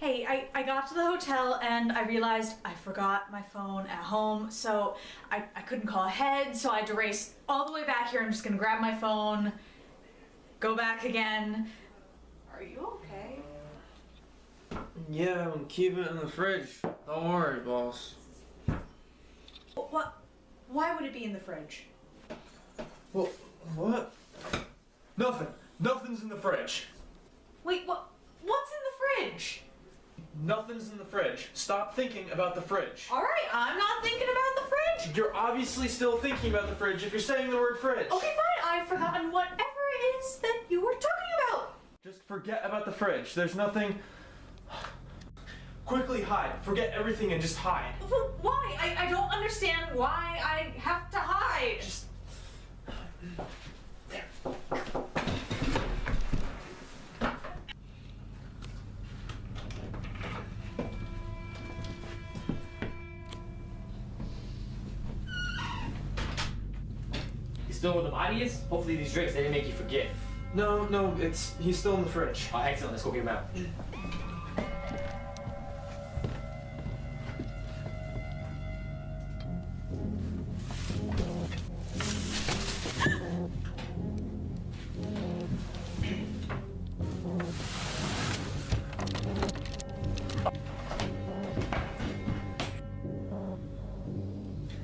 Hey, I got to the hotel and I realized I forgot my phone at home, so I couldn't call ahead, so I had to race all the way back here. I'm just gonna grab my phone, go back again. Are you okay? Yeah, I'm keeping it in the fridge. Don't worry, boss. What? Why would it be in the fridge? Well, what? Nothing. Nothing's in the fridge. Wait, what's in the fridge? Nothing's in the fridge. Stop thinking about the fridge. Alright, I'm not thinking about the fridge. You're obviously still thinking about the fridge if you're saying the word fridge. Okay, fine. I've forgotten whatever it is that you were talking about. Just forget about the fridge. There's nothing... Quickly hide. Forget everything and just hide. Well, why? I don't understand why I have to hide. Just... There. You still where the body is? Hopefully these drinks, they didn't make you forget. No, he's still in the fridge. Oh, excellent. Let's go get him out.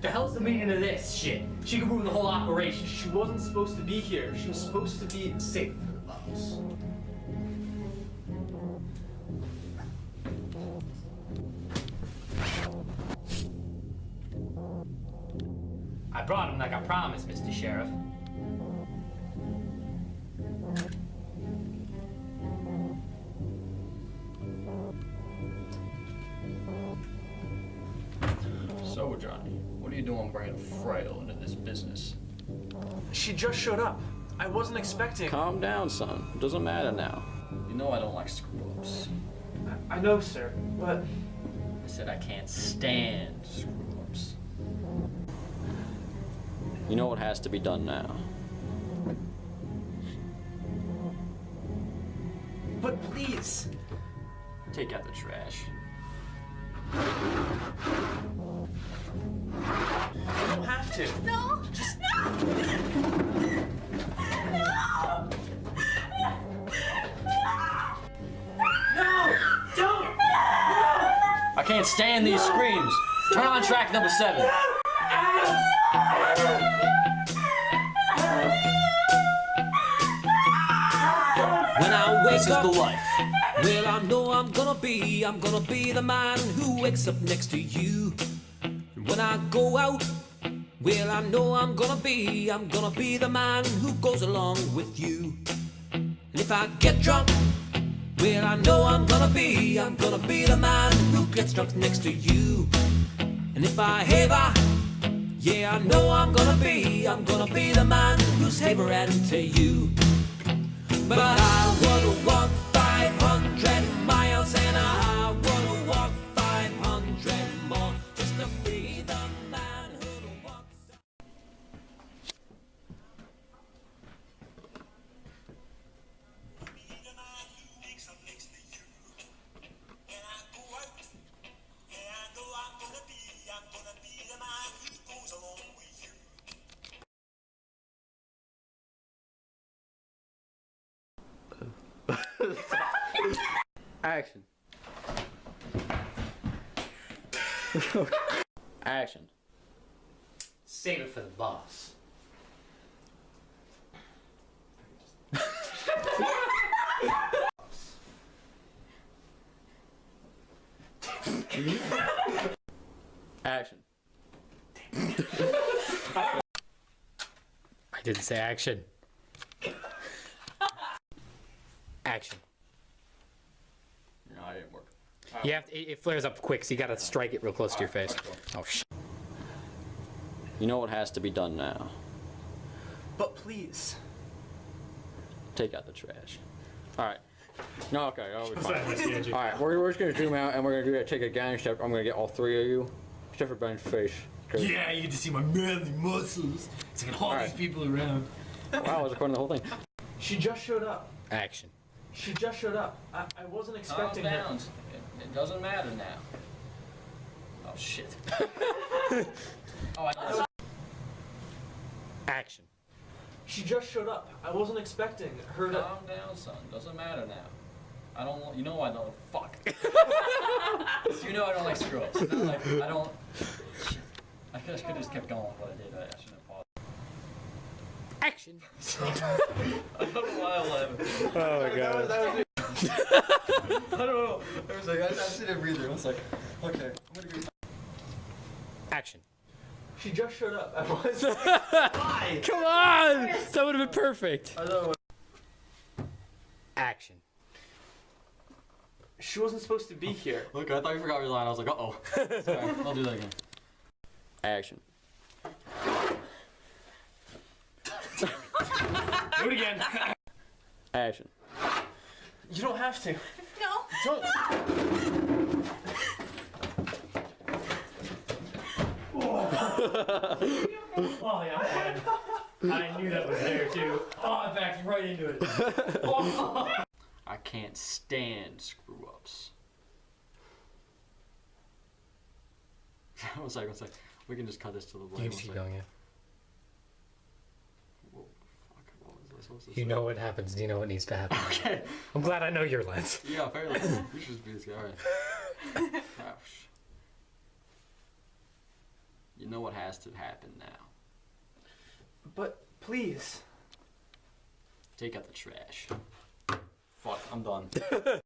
The hell's the meaning of this shit? She could ruin the whole operation. She wasn't supposed to be here. She was supposed to be safe for the boss. I brought him like I promised, Mr. Sheriff. So, Johnny, what are you doing bringing Frail into this business? She just showed up. I wasn't expecting... Calm down, son. It doesn't matter now. You know I don't like screw-ups. I know, sir, but... I said I can't stand screw-ups. You know what has to be done now. But please! Take out the trash. You don't have to. No! Just... No! No! No! Don't! I can't stand these screams. Turn on track number 7. When I wake This is up, the life. well, I know I'm gonna be the man who wakes up next to you. When I go out, well, I know I'm gonna be the man who goes along with you. And if I get drunk, well, I know I'm gonna be the man who gets drunk next to you. And if I haver, yeah, I know I'm gonna be the man who's havering to you. But I wanna walk 500 miles and I wanna walk 500 more just to be the man who walks. Action. Action. Save it for the boss. Action. I didn't say action. Action. No, I didn't work. You have to, it flares up quick, so you gotta strike it real close to your face. Oh, shit. You know what has to be done now. But please. Take out the trash. Alright. No, okay, that'll be fine. Alright, we're just gonna zoom out and we're gonna do that take a gang step. I'm gonna get all 3 of you. Except for Ben's face. Yeah, you get to see my manly muscles. It's like all these people around. Wow, I was recording the whole thing. She just showed up. Action. She just showed up. I wasn't Calm expecting her. down. It doesn't matter now. Oh shit. Oh, I know. Action. She just showed up. I wasn't expecting her to. Calm down, son. Doesn't matter now. I don't want. You know I don't. Fuck. You know I don't like screw ups. Like, I don't. Shit. I could have just kept going with what I did. I shouldn't have paused. Action. I don't know why I laughed. Oh my god. I don't know. I was like, I just didn't breathe. I was like, okay, I'm gonna go. Action. She just showed up. I was. Why? Come on! That would have been perfect. I don't know. Action. She wasn't supposed to be here. Look, I thought you forgot your line. I was like, uh-oh. Sorry, I'll do that again. Action. Do it again. Action. You don't have to. No. Don't. Oh yeah, I'm fine. I knew that was there too. Oh, I backed right into it. Oh. I can't stand screw ups. One second. We can just cut this to the You blade. can just keep going, yeah. Whoa, fuck, what was I supposed to You say? know what happens. Do you know what needs to happen? Okay. I'm glad I know your lines. Yeah, fairly. We should just be this guy. Alright. Ouch. You know what has to happen now. But please. Take out the trash. Fuck, I'm done.